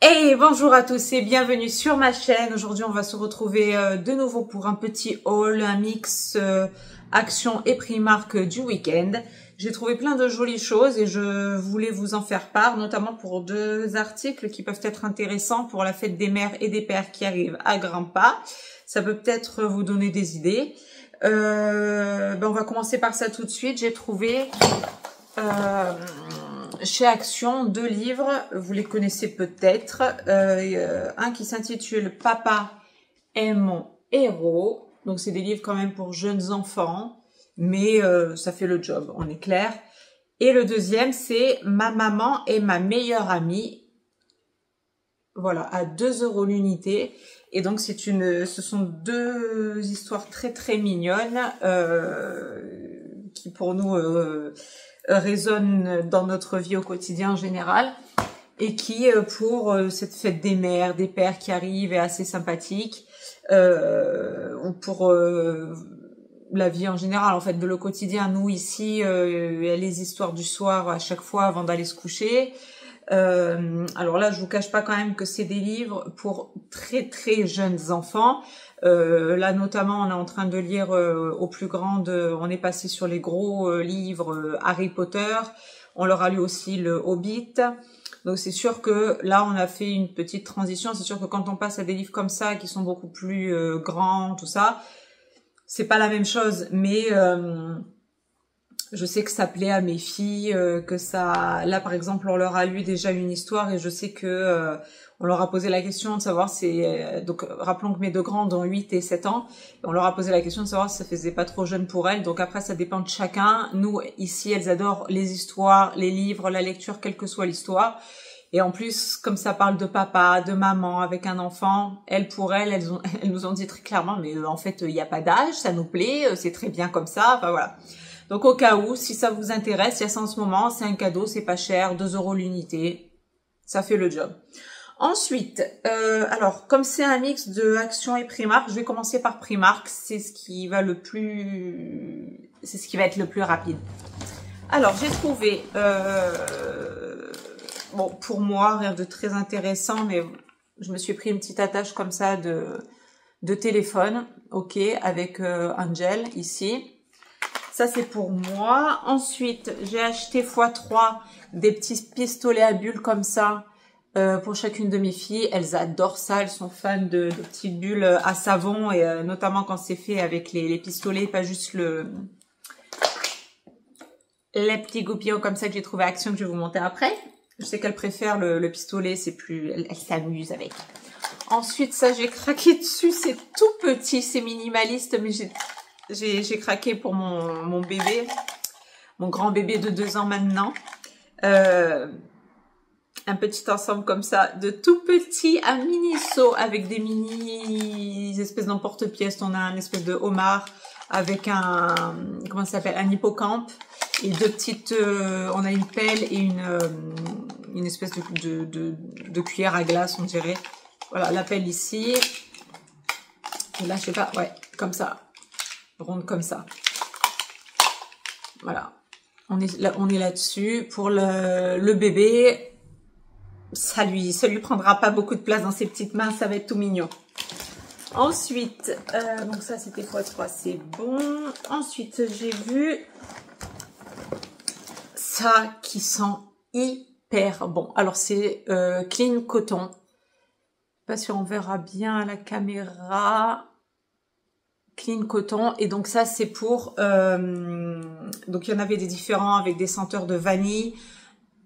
Hey, bonjour à tous et bienvenue sur ma chaîne. Aujourd'hui, on va se retrouver de nouveau pour un petit haul, un mix Action et Primark du week-end. J'ai trouvé plein de jolies choses et je voulais vous en faire part, notamment pour deux articles qui peuvent être intéressants pour la fête des mères et des pères qui arrivent à grands pas. Ça peut peut-être vous donner des idées. On va commencer par ça tout de suite. J'ai trouvé chez Action 2 livres, vous les connaissez peut-être. Un qui s'intitule Papa est mon héros. Donc c'est des livres quand même pour jeunes enfants, mais ça fait le job, on est clair. Et le deuxième, c'est Ma maman est ma meilleure amie. Voilà, à 2 € l'unité. Et donc ce sont deux histoires très très mignonnes qui pour nous résonnent dans notre vie au quotidien en général et qui pour cette fête des mères, des pères qui arrivent est assez sympathique, ou pour la vie en général, en fait, de le quotidien. Nous ici, il y a les histoires du soir à chaque fois avant d'aller se coucher. Alors là, je vous cache pas quand même que c'est des livres pour très très jeunes enfants. Là notamment, on est en train de lire aux plus grandes, on est passé sur les gros livres Harry Potter. On leur a lu aussi le Hobbit. Donc c'est sûr que là, on a fait une petite transition. C'est sûr que quand on passe à des livres comme ça, qui sont beaucoup plus grands, tout ça, c'est pas la même chose. Mais je sais que ça plaît à mes filles, que ça... Là, par exemple, on leur a lu déjà une histoire et je sais que on leur a posé la question de savoir si... donc, rappelons que mes deux grandes ont 8 et 7 ans. Et on leur a posé la question de savoir si ça faisait pas trop jeune pour elles. Donc après, ça dépend de chacun. Nous, ici, elles adorent les histoires, les livres, la lecture, quelle que soit l'histoire. Et en plus, comme ça parle de papa, de maman avec un enfant, elles nous ont dit très clairement, mais en fait, il n'y a pas d'âge, ça nous plaît, c'est très bien comme ça. Enfin voilà. Donc au cas où, si ça vous intéresse, il y a ça en ce moment, c'est un cadeau, c'est pas cher, 2 € l'unité, ça fait le job. Ensuite, alors comme c'est un mix de Action et Primark, je vais commencer par Primark, c'est ce qui va être le plus rapide. Alors j'ai trouvé, bon pour moi rien de très intéressant, mais je me suis pris une petite attache comme ça de téléphone, ok, avec un gel ici. Ça, c'est pour moi. Ensuite, j'ai acheté x3 des petits pistolets à bulles comme ça pour chacune de mes filles. Elles adorent ça. Elles sont fans de petites bulles à savon et notamment quand c'est fait avec les pistolets, pas juste les petits goupillons comme ça que j'ai trouvé à Action que je vais vous montrer après. Je sais qu'elles préfèrent le pistolet, c'est plus... Elles s'amusent avec. Ensuite, ça, j'ai craqué dessus. C'est tout petit, c'est minimaliste, mais j'ai craqué pour mon bébé, mon grand bébé de 2 ans maintenant. Un petit ensemble comme ça, de tout petit, un mini seau avec des mini espèces d'emporte-pièces. On a un espèce de homard avec un, comment ça s'appelle, un hippocampe. Et deux petites, on a une pelle et une espèce de cuillère à glace, on dirait. Voilà, la pelle ici. Et là, je sais pas, ouais, comme ça. Ronde comme ça. Voilà. On est là-dessus. Pour le bébé, ça lui prendra pas beaucoup de place dans ses petites mains. Ça va être tout mignon. Ensuite, donc ça c'était x3, c'est bon. Ensuite, j'ai vu ça qui sent hyper bon. Alors c'est Clean Coton. Pas sûr on verra bien à la caméra. Clean Coton, et donc ça c'est pour donc il y en avait des différents avec des senteurs de vanille,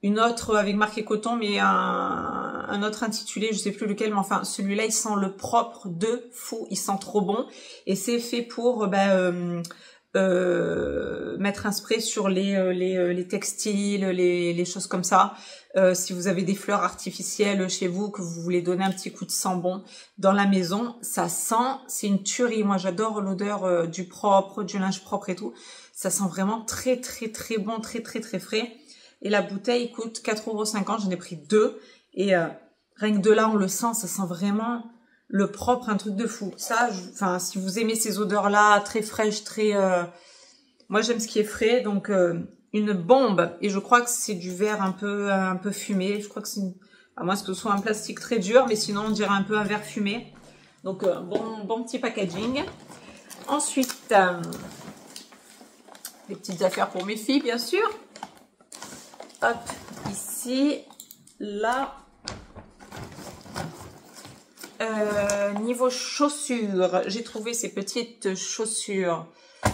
une autre avec marqué coton, mais un autre intitulé, je sais plus lequel, mais enfin celui-là il sent le propre de fou, il sent trop bon, et c'est fait pour mettre un spray sur les textiles, les choses comme ça. Si vous avez des fleurs artificielles chez vous, que vous voulez donner un petit coup de sambon dans la maison, ça sent, c'est une tuerie. Moi, j'adore l'odeur du propre, du linge propre et tout. Ça sent vraiment très, très, très bon, très, très, très frais. Et la bouteille coûte 4,50 €. J'en ai pris 2. Et rien que de là, on le sent, ça sent vraiment le propre, un truc de fou. Ça, enfin, si vous aimez ces odeurs-là, très fraîches, très... moi, j'aime ce qui est frais, donc... une bombe, et je crois que c'est du verre un peu fumé, je crois que c'est À moins que ce soit un plastique très dur, mais sinon on dirait un peu un verre fumé. Donc bon petit packaging. Ensuite, des petites affaires pour mes filles, bien sûr. Hop, ici, là. Niveau chaussures, j'ai trouvé ces petites chaussures.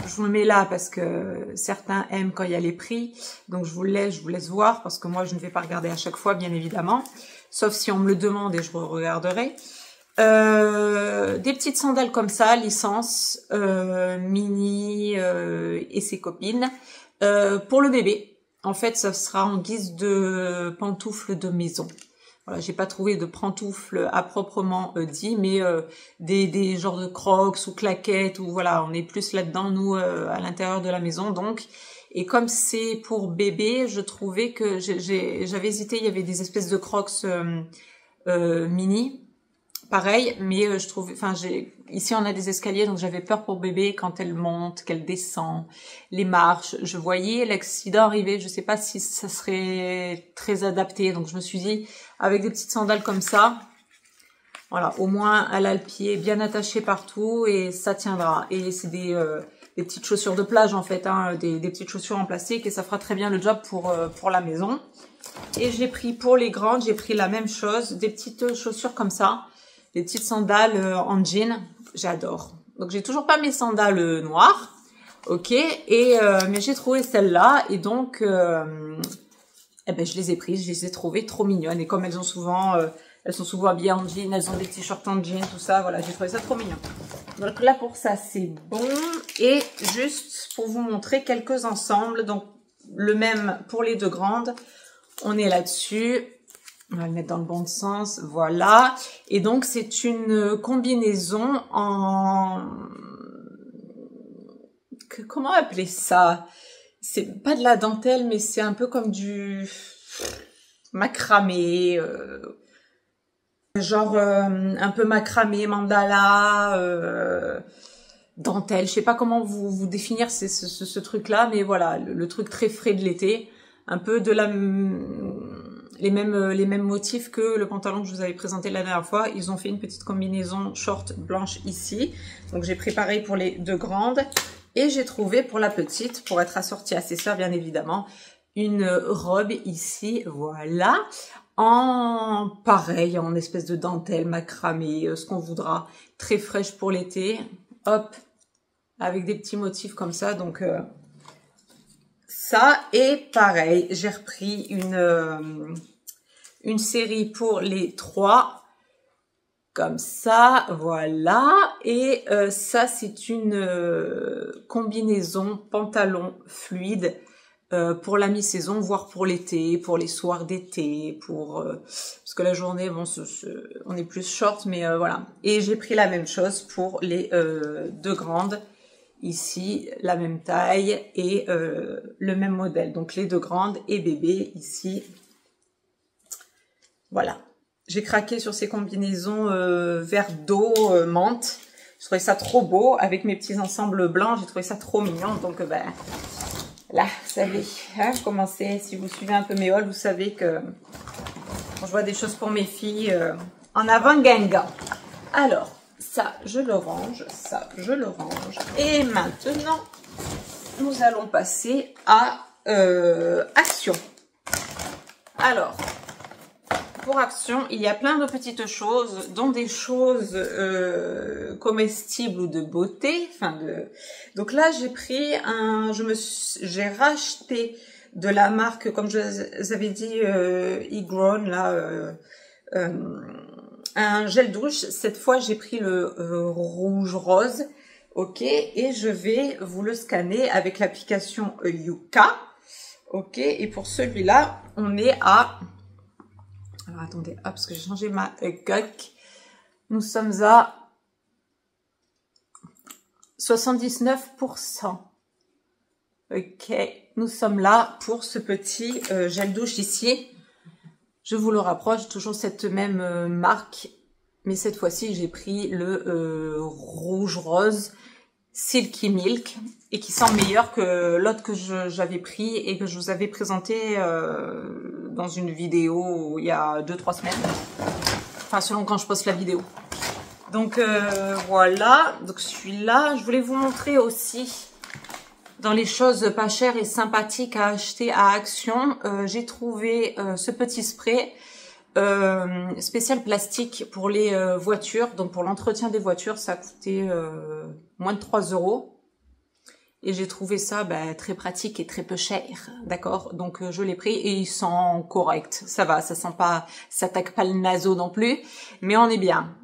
Je vous le mets là parce que certains aiment quand il y a les prix. Donc je vous laisse voir parce que moi je ne vais pas regarder à chaque fois, bien évidemment. Sauf si on me le demande et je regarderai. Des petites sandales comme ça, licence, mini et ses copines. Pour le bébé, en fait, ça sera en guise de pantoufles de maison. Voilà, j'ai pas trouvé de pantoufles à proprement dit, mais des genres de crocs ou claquettes, ou voilà, on est plus là-dedans, nous, à l'intérieur de la maison, donc. Et comme c'est pour bébé, je trouvais que j'avais hésité, il y avait des espèces de crocs mini, pareil, mais je trouve, enfin, ici on a des escaliers, donc j'avais peur pour bébé quand elle monte, qu'elle descend, les marches. Je voyais l'accident arriver, je sais pas si ça serait très adapté, donc je me suis dit, avec des petites sandales comme ça, voilà, au moins elle a le pied bien attaché partout et ça tiendra. Et c'est des petites chaussures de plage en fait, hein, des petites chaussures en plastique et ça fera très bien le job pour la maison. Et j'ai pris pour les grandes, j'ai pris la même chose, des petites chaussures comme ça. Des petites sandales en jean, j'adore. Donc j'ai toujours pas mes sandales noires, ok. Et mais j'ai trouvé celles-là et donc eh ben je les ai prises, je les ai trouvées trop mignonnes. Et comme elles sont souvent habillées en jean, elles ont des t-shirts en jean, tout ça. Voilà, j'ai trouvé ça trop mignon. Donc là pour ça c'est bon. Et juste pour vous montrer quelques ensembles, donc le même pour les deux grandes, on est là-dessus. On va le mettre dans le bon sens, voilà. Et donc, c'est une combinaison en... Comment appeler ça? C'est pas de la dentelle, mais c'est un peu comme du macramé. Genre un peu macramé, mandala, dentelle. Je sais pas comment vous définir ce truc-là, mais voilà, le truc très frais de l'été. Un peu de la... les mêmes motifs que le pantalon que je vous avais présenté la dernière fois. Ils ont fait une petite combinaison short blanche ici. Donc j'ai pris pareil pour les deux grandes. Et j'ai trouvé pour la petite, pour être assortie à ses sœurs bien évidemment, une robe ici, voilà. En pareil, en espèce de dentelle, macramé, ce qu'on voudra. Très fraîche pour l'été. Hop, avec des petits motifs comme ça. Donc... ça, et pareil, j'ai repris une série pour les trois, comme ça, voilà. Et ça, c'est une combinaison pantalon fluide pour la mi-saison, voire pour l'été, pour les soirs d'été, parce que la journée, bon, on est plus short, mais voilà. Et j'ai pris la même chose pour les deux grandes. Ici, la même taille et le même modèle. Donc, les deux grandes et bébé ici. Voilà. J'ai craqué sur ces combinaisons vert d'eau, menthe. Je trouvais ça trop beau. Avec mes petits ensembles blancs, j'ai trouvé ça trop mignon. Donc, ben, là, vous savez, hein, comment c'est. Si vous suivez un peu mes hauls, vous savez que quand je vois des choses pour mes filles, en avant, ganga. Alors... ça, je le range, ça, je le range. Et maintenant, nous allons passer à Action. Alors, pour Action, il y a plein de petites choses, dont des choses comestibles ou de beauté. Donc là, j'ai pris j'ai racheté de la marque, comme je vous avais dit, eGrown, là, un gel douche. Cette fois, j'ai pris le rouge rose, ok, et je vais vous le scanner avec l'application Yuka, ok. Et pour celui-là, on est à... alors, attendez, hop, parce que j'ai changé ma coque. Nous sommes à 79%. Ok, nous sommes là pour ce petit gel douche ici. Je vous le rapproche, toujours cette même marque, mais cette fois-ci j'ai pris le rouge rose Silky Milk et qui sent meilleur que l'autre que j'avais pris et que je vous avais présenté dans une vidéo il y a 2-3 semaines. Enfin, selon quand je poste la vidéo. Donc voilà, donc celui-là, je voulais vous montrer aussi dans les choses pas chères et sympathiques à acheter à Action. J'ai trouvé ce petit spray spécial plastique pour les voitures. Donc pour l'entretien des voitures, ça a coûté moins de 3 €. Et j'ai trouvé ça très pratique et très peu cher, d'accord. Donc je l'ai pris et il sent correct, ça va, ça sent pas, ça attaque pas le naso non plus, mais on est bien.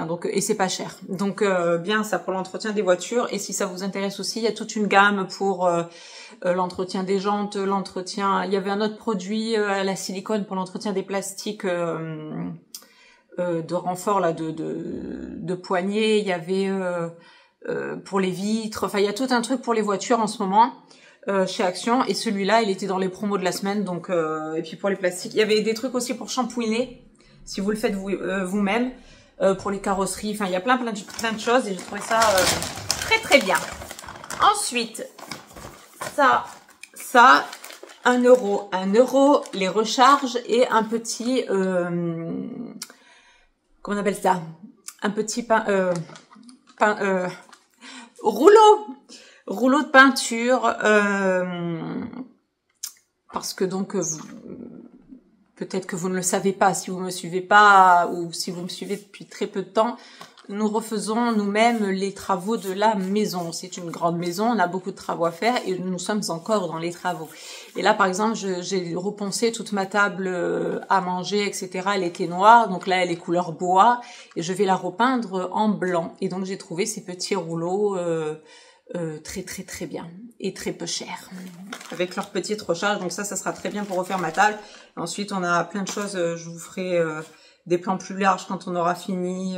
Donc et c'est pas cher, donc bien ça pour l'entretien des voitures. Et si ça vous intéresse aussi, il y a toute une gamme pour l'entretien des jantes, l'entretien. Il y avait un autre produit à la silicone pour l'entretien des plastiques de renfort là, de poignées. Il y avait pour les vitres, enfin il y a tout un truc pour les voitures en ce moment chez Action, et celui-là il était dans les promos de la semaine. Donc et puis pour les plastiques, il y avait des trucs aussi pour shampouiner si vous le faites vous-même, pour les carrosseries, enfin il y a plein de choses, et j'ai trouvé ça très bien. Ensuite ça 1 €, les recharges et un petit comment on appelle ça, un petit rouleau de peinture, parce que donc peut-être que vous ne le savez pas si vous me suivez pas, ou si vous me suivez depuis très peu de temps. Nous refaisons nous-mêmes les travaux de la maison. C'est une grande maison, on a beaucoup de travaux à faire et nous sommes encore dans les travaux. Et là, par exemple, j'ai reponcé toute ma table à manger, etc. Elle était noire, donc là, elle est couleur bois et je vais la repeindre en blanc. Et donc, j'ai trouvé ces petits rouleaux très bien et très peu cher, avec leur petite recharge. Donc ça sera très bien pour refaire ma table. Ensuite, on a plein de choses. Je vous ferai des plans plus larges quand on aura fini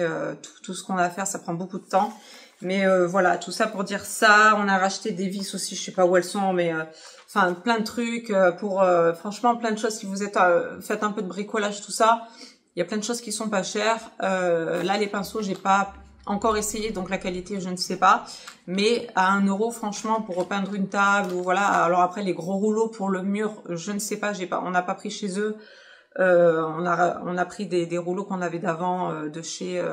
tout ce qu'on a à faire. Ça prend beaucoup de temps, mais voilà, tout ça pour dire ça. On a racheté des vis aussi, je sais pas où elles sont, mais enfin plein de trucs pour franchement plein de choses. Si vous êtes faites un peu de bricolage, tout ça, il y a plein de choses qui sont pas chères. Là les pinceaux, j'ai pas encore essayé, donc la qualité je ne sais pas, mais à 1 €, franchement, pour repeindre une table, ou voilà. Alors après les gros rouleaux pour le mur, je ne sais pas, on n'a pas pris chez eux. On a pris des rouleaux qu'on avait d'avant de chez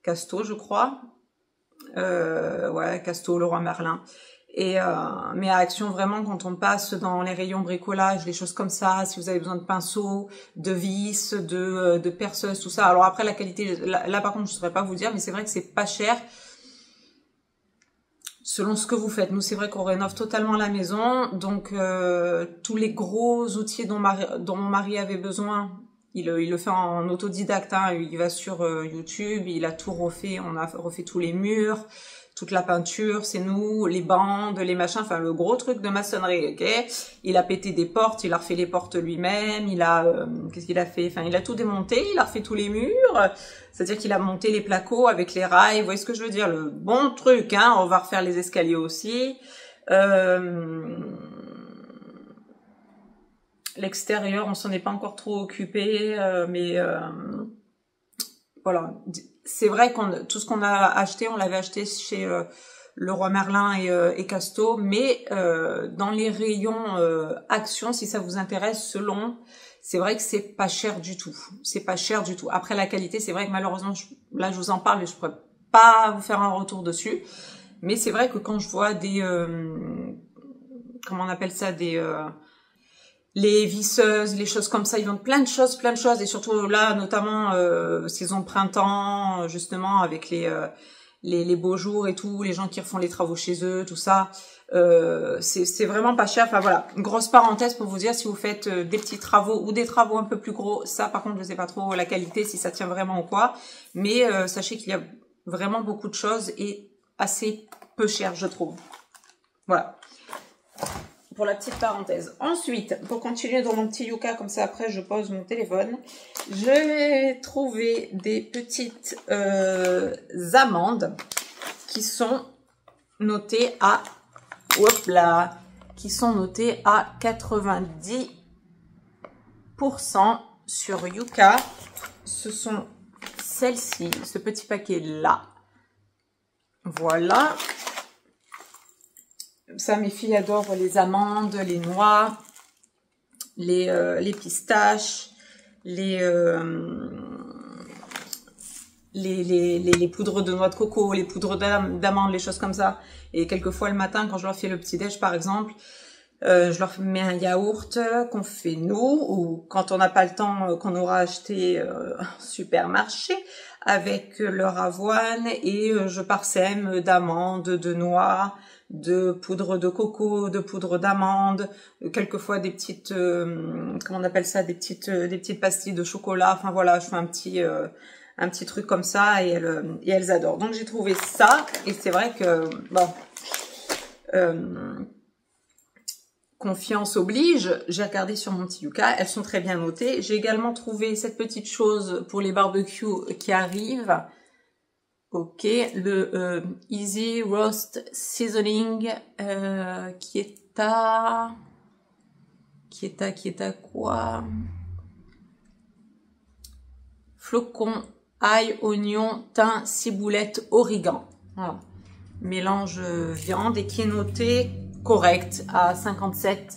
Casto, je crois. Ouais, Casto, Leroy Merlin. Et mais à Action, vraiment, quand on passe dans les rayons bricolage, des choses comme ça, si vous avez besoin de pinceaux, de vis, de perceuses, tout ça. Alors après, la qualité, là par contre, je ne saurais pas vous dire, mais c'est vrai que c'est pas cher selon ce que vous faites. Nous, c'est vrai qu'on rénove totalement la maison, donc tous les gros outils dont mon mari avait besoin, il le fait en autodidacte, hein. Il va sur YouTube, il a tout refait, on a refait tous les murs, toute la peinture, c'est nous, les bandes, les machins, enfin le gros truc de maçonnerie, ok. Il a pété des portes, il a refait les portes lui-même, il a, qu'est-ce qu'il a fait? Enfin, il a tout démonté, il a refait tous les murs, c'est-à-dire qu'il a monté les placos avec les rails, vous voyez ce que je veux dire? Le bon truc, hein. On va refaire les escaliers aussi. L'extérieur, on s'en est pas encore trop occupé, mais voilà. C'est vrai tout ce qu'on a acheté, on l'avait acheté chez Leroy Merlin et Casto, mais dans les rayons Action, si ça vous intéresse, c'est vrai que c'est pas cher du tout. C'est pas cher du tout. Après la qualité, c'est vrai que malheureusement, là je vous en parle, mais je pourrais pas vous faire un retour dessus. Mais c'est vrai que quand je vois des comment on appelle ça, les visseuses, les choses comme ça, ils vendent plein de choses, et surtout là, notamment saison printemps, justement, avec les beaux jours et tout, les gens qui refont les travaux chez eux, tout ça, c'est vraiment pas cher. Enfin voilà, une grosse parenthèse pour vous dire, si vous faites des petits travaux ou des travaux un peu plus gros, ça par contre je sais pas trop la qualité, si ça tient vraiment ou quoi, mais sachez qu'il y a vraiment beaucoup de choses et assez peu cher, je trouve. Voilà. Pour la petite parenthèse. Ensuite, pour continuer dans mon petit Yuka, comme ça après je pose mon téléphone, je vais trouver des petites amandes qui sont notées à, hop là, qui sont notées à 90% sur Yuka. Ce sont celles-ci, ce petit paquet là. Voilà. Ça, mes filles adorent les amandes, les noix, les pistaches, les poudres de noix de coco, les poudres d'amandes, les choses comme ça. Et quelquefois le matin, quand je leur fais le petit-déj par exemple, je leur mets un yaourt qu'on fait nous, ou quand on n'a pas le temps, qu'on aura acheté au supermarché, avec leur avoine, et je parsème d'amandes, de noix, de poudre de coco, de poudre d'amande, quelquefois des petites, comment on appelle ça, des petites pastilles de chocolat. Enfin voilà, je fais un petit truc comme ça, et elles adorent. Donc j'ai trouvé ça, et c'est vrai que bon, confiance oblige, j'ai regardé sur mon petit Yuka, elles sont très bien notées. J'ai également trouvé cette petite chose pour les barbecues qui arrive. Ok, le Easy Roast Seasoning qui est à quoi? Flocon, ail, oignon, thym, ciboulette, origan. Voilà. Mélange viande, et qui est noté correct à 57%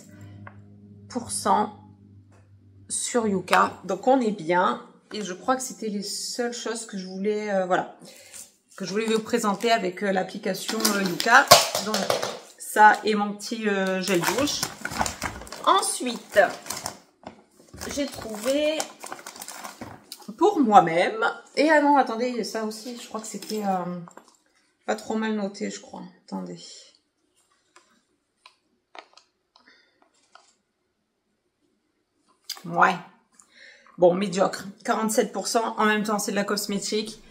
sur Yuka. Donc on est bien, et je crois que c'était les seules choses que je voulais voilà, que je voulais vous présenter avec l'application Yuka. Donc ça et mon petit gel douche. Ensuite, j'ai trouvé pour moi-même, et ah non, attendez, ça aussi, je crois que c'était pas trop mal noté, je crois. Attendez. Ouais. Bon, médiocre. 47%. En même temps, c'est de la cosmétique.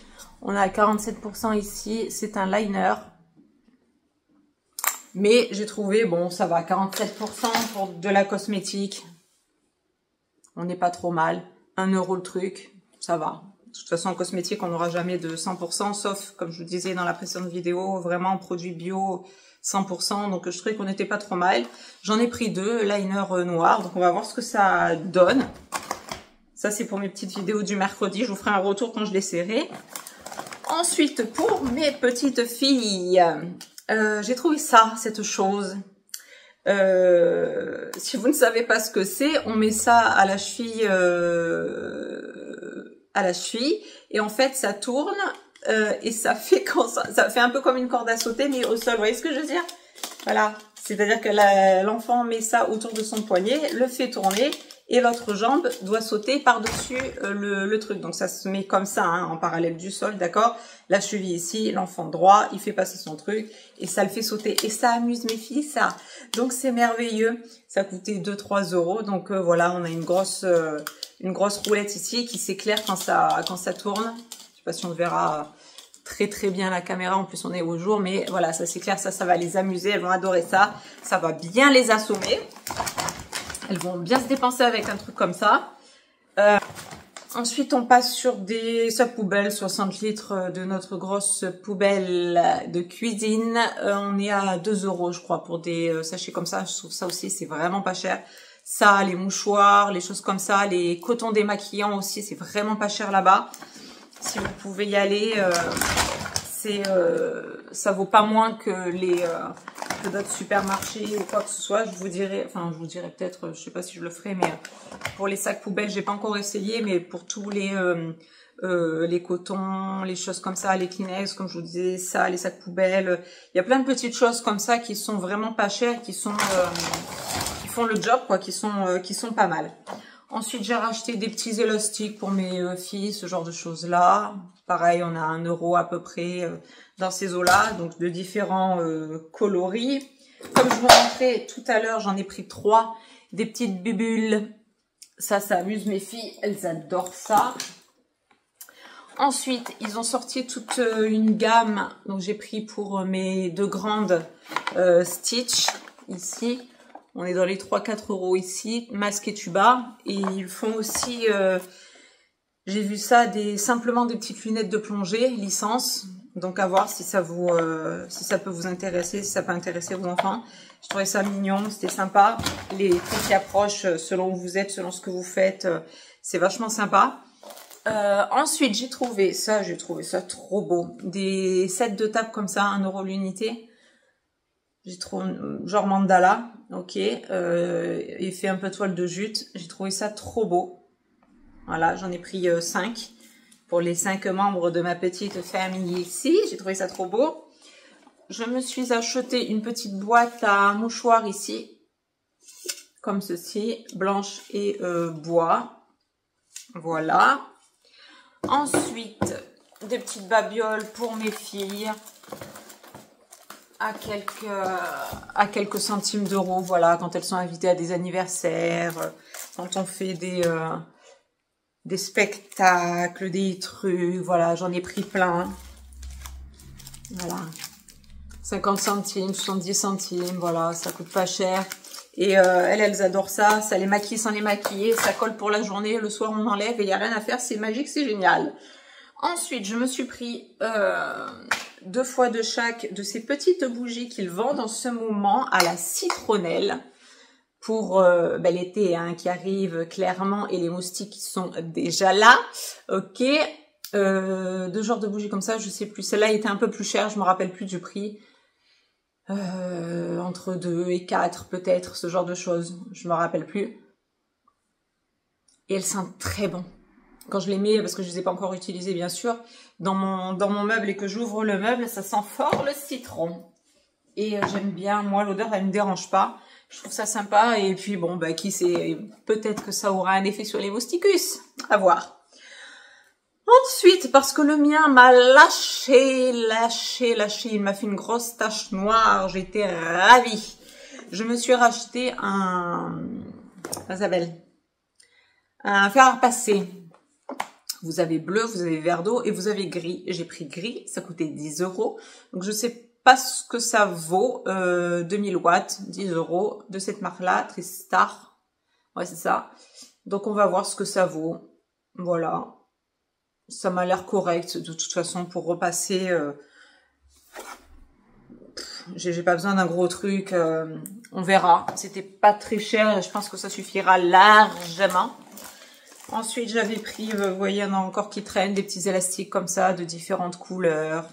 On a 47% ici. C'est un liner. Mais j'ai trouvé, bon, ça va. 47% pour de la cosmétique. On n'est pas trop mal. 1 € le truc. Ça va. De toute façon, en cosmétique, on n'aura jamais de 100%. Sauf, comme je vous disais dans la précédente vidéo, vraiment produit bio 100%. Donc, je trouvais qu'on n'était pas trop mal. J'en ai pris 2 liner noirs. Donc, on va voir ce que ça donne. Ça, c'est pour mes petites vidéos du mercredi. Je vous ferai un retour quand je les serrai. Ensuite, pour mes petites filles, j'ai trouvé ça, cette chose. Si vous ne savez pas ce que c'est, on met ça à la cheville, et en fait, ça tourne et ça fait ça fait un peu comme une corde à sauter, mais au sol. Vous voyez ce que je veux dire? Voilà. C'est-à-dire que l'enfant met ça autour de son poignet, le fait tourner, et l'autre jambe doit sauter par-dessus le truc. Donc ça se met comme ça, hein, en parallèle du sol, d'accord? La cheville ici, l'enfant droit, il fait passer son truc, et ça le fait sauter. Et ça amuse mes filles, ça. Donc c'est merveilleux. Ça coûtait 2-3 €. Donc voilà, on a une grosse roulette ici qui s'éclaire quand ça tourne. Je sais pas si on le verra très très bien à la caméra, en plus on est au jour, mais voilà, ça s'éclaire, ça va les amuser, elles vont adorer ça. Ça va bien les assommer. Elles vont bien se dépenser avec un truc comme ça. Ensuite, on passe sur des sacs poubelles, 60 litres de notre grosse poubelle de cuisine. On est à 2 €, je crois, pour des sachets comme ça. Je trouve ça aussi, c'est vraiment pas cher. Ça, les mouchoirs, les choses comme ça, les cotons démaquillants aussi, c'est vraiment pas cher là-bas. Si vous pouvez y aller, ça vaut pas moins que que d'autres supermarchés ou quoi que ce soit. Je vous dirais peut-être, je sais pas si je le ferai, mais pour les sacs poubelles, j'ai pas encore essayé, mais pour tous les cotons, les choses comme ça, les Kleenex, comme je vous disais, ça, les sacs poubelles, il y a plein de petites choses comme ça qui sont vraiment pas chères, qui font le job, quoi, qui sont pas mal. Ensuite, j'ai racheté des petits élastiques pour mes filles, ce genre de choses-là. Pareil, on a 1 € à peu près dans ces eaux-là, donc de différents coloris. Comme je vous montrais tout à l'heure, j'en ai pris 3, des petites bubules. Ça amuse mes filles, elles adorent ça. Ensuite, ils ont sorti toute une gamme, donc j'ai pris pour mes 2 grandes Stitch, ici. On est dans les 3-4 € ici, masque et tuba. Et ils font aussi, j'ai vu ça, simplement des petites lunettes de plongée, licence. Donc à voir si ça peut vous intéresser, si ça peut intéresser vos enfants. Je trouvais ça mignon, c'était sympa. Les trucs qui approchent selon où vous êtes, selon ce que vous faites, c'est vachement sympa. Ensuite, j'ai trouvé ça trop beau. Des sets de table comme ça, 1 € l'unité. J'ai trouvé genre mandala, ok, et fait un peu toile de jute. J'ai trouvé ça trop beau. Voilà, j'en ai pris 5 pour les 5 membres de ma petite famille ici. J'ai trouvé ça trop beau. Je me suis acheté une petite boîte à mouchoirs ici, comme ceci, blanche et bois. Voilà. Ensuite, des petites babioles pour mes filles. À quelques centimes d'euros, voilà, quand elles sont invitées à des anniversaires, quand on fait des spectacles, des trucs, voilà, j'en ai pris plein. Voilà, 50 centimes, 70 centimes, voilà, ça coûte pas cher. Et elles adorent ça, ça les maquille sans les maquiller, ça colle pour la journée, le soir on enlève et il n'y a rien à faire, c'est magique, c'est génial. Ensuite, je me suis pris 2 fois de chaque de ces petites bougies qu'ils vendent en ce moment à la citronnelle pour l'été hein, qui arrive clairement et les moustiques qui sont déjà là. Ok, 2 genres de bougies comme ça, je sais plus. Celle-là était un peu plus chère, je me rappelle plus du prix. Entre 2 et 4 peut-être, ce genre de choses, je me rappelle plus. Et elles sentent très bon. Quand je les mets, parce que je les ai pas encore utilisées bien sûr, dans mon meuble et que j'ouvre le meuble, ça sent fort le citron. Et j'aime bien, moi l'odeur elle me dérange pas. Je trouve ça sympa et puis bon, bah qui sait, peut-être que ça aura un effet sur les mousticus. À voir. Ensuite, parce que le mien m'a lâché, il m'a fait une grosse tache noire, j'étais ravie. Je me suis racheté un fer à repasser. Vous avez bleu, vous avez vert d'eau et vous avez gris. J'ai pris gris, ça coûtait 10 euros. Donc je sais pas ce que ça vaut. 2000 watts, 10 euros de cette marque-là, Tristar. Ouais, c'est ça. Donc on va voir ce que ça vaut. Voilà. Ça m'a l'air correct de toute façon pour repasser. J'ai pas besoin d'un gros truc. On verra. C'était pas très cher. Je pense que ça suffira largement. Ensuite, j'avais pris, vous voyez, il y en a encore qui traînent, des petits élastiques comme ça, de différentes couleurs.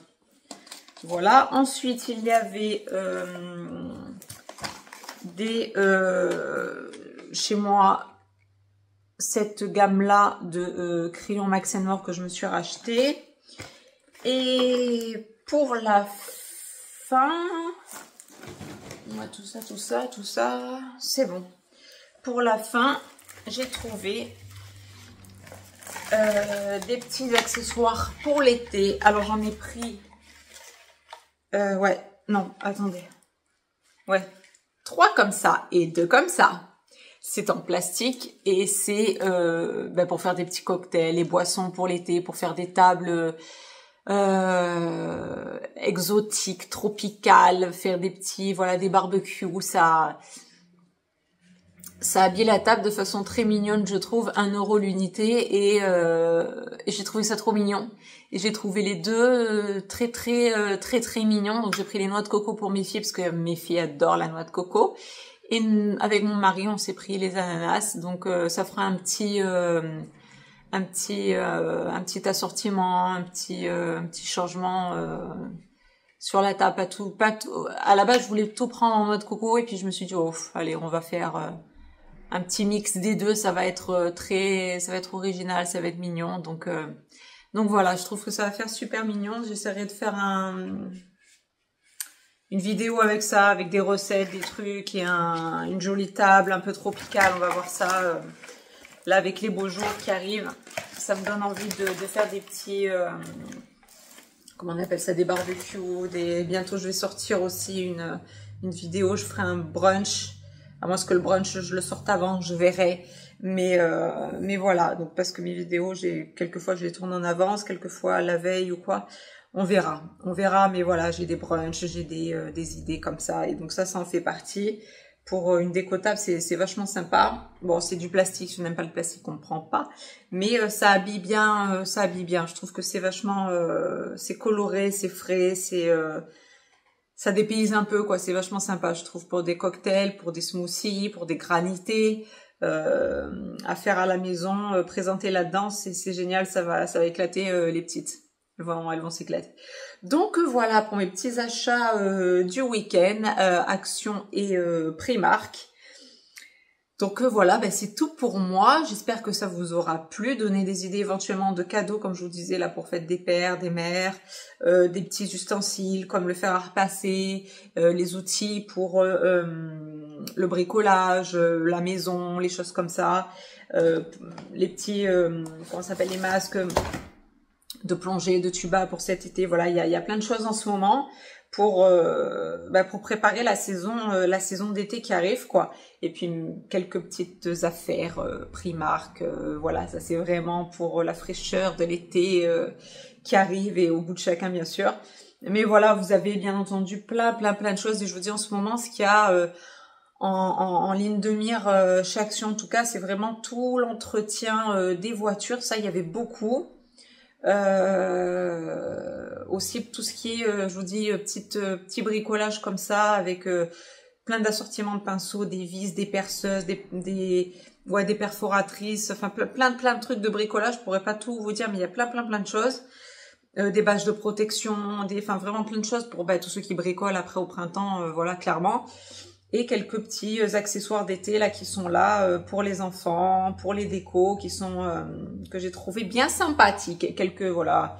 Voilà. Ensuite, il y avait chez moi, cette gamme-là de crayons Max & More que je me suis racheté. Et pour la fin, tout ça, c'est bon. Pour la fin, j'ai trouvé des petits accessoires pour l'été. Alors j'en ai pris ouais, non, attendez. Ouais, 3 comme ça et 2 comme ça. C'est en plastique et c'est pour faire des petits cocktails, les boissons pour l'été, pour faire des tables exotiques, tropicales, faire des petits, voilà, des barbecues, ça habille la table de façon très mignonne, je trouve, 1 euro l'unité et j'ai trouvé ça trop mignon. Et j'ai trouvé les deux très mignons. Donc j'ai pris les noix de coco pour mes filles parce que mes filles adorent la noix de coco. Et avec mon mari, on s'est pris les ananas. Donc ça fera un petit assortiment, un petit changement sur la table. Pas tout. À la base, je voulais tout prendre en noix de coco et puis je me suis dit oh, allez, on va faire un petit mix des deux, ça va être original, ça va être mignon. Donc voilà, je trouve que ça va faire super mignon. J'essaierai de faire une vidéo avec ça, avec des recettes, des trucs et une jolie table un peu tropicale. On va voir ça là avec les beaux jours qui arrivent. Ça me donne envie de faire des petits comment on appelle ça, des barbecues. Bientôt je vais sortir aussi une vidéo, je ferai un brunch. À moins que le brunch, je le sorte avant, je verrai. Mais voilà, donc parce que mes vidéos, quelquefois je les tourne en avance, quelquefois la veille ou quoi. On verra, mais voilà, j'ai des brunchs, j'ai des idées comme ça. Et donc ça en fait partie. Pour une déco table, c'est vachement sympa. Bon, c'est du plastique, je n'aime pas le plastique, on ne prend pas. Mais ça habille bien, Je trouve que c'est vachement, c'est coloré, c'est frais, ça dépayse un peu, quoi. C'est vachement sympa, je trouve, pour des cocktails, pour des smoothies, pour des granités, à faire à la maison, présenter là-dedans, c'est génial, ça va éclater les petites. Elles vont s'éclater. Donc voilà pour mes petits achats du week-end, Action et Primark. Donc voilà, c'est tout pour moi. J'espère que ça vous aura plu. Donner des idées éventuellement de cadeaux, comme je vous disais là, pour fête des pères, des mères, des petits ustensiles comme le fer à repasser, les outils pour le bricolage, la maison, les choses comme ça, les petits, comment ça s'appelle, les masques de plongée, de tuba pour cet été. Voilà, il y a plein de choses en ce moment pour préparer la saison d'été qui arrive, quoi. Et puis quelques petites affaires Primark, voilà, ça c'est vraiment pour la fraîcheur de l'été qui arrive et au goût de chacun bien sûr. Mais voilà, vous avez bien entendu plein de choses. Et je vous dis en ce moment, ce qu'il y a en ligne de mire chez Action, en tout cas, c'est vraiment tout l'entretien des voitures. Ça, il y avait beaucoup. Aussi tout ce qui est, je vous dis, petit bricolage comme ça, avec plein d'assortiments de pinceaux, des vis, des perceuses, des perforatrices, enfin plein de trucs de bricolage. Je pourrais pas tout vous dire, mais il y a plein de choses. Des bâches de protection, enfin vraiment plein de choses pour tous ceux qui bricolent après au printemps, voilà, clairement. Et quelques petits accessoires d'été là qui sont là pour les enfants, pour les décos, qui sont que j'ai trouvé bien sympathiques. Et quelques, voilà,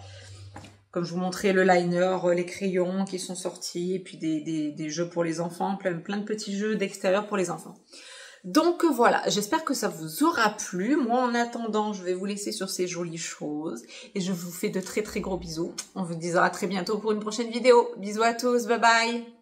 comme je vous montrais, le liner, les crayons qui sont sortis, et puis des jeux pour les enfants, plein de petits jeux d'extérieur pour les enfants. Donc voilà, j'espère que ça vous aura plu. Moi, en attendant, je vais vous laisser sur ces jolies choses. Et je vous fais de très gros bisous. On vous dit à très bientôt pour une prochaine vidéo. Bisous à tous, bye bye.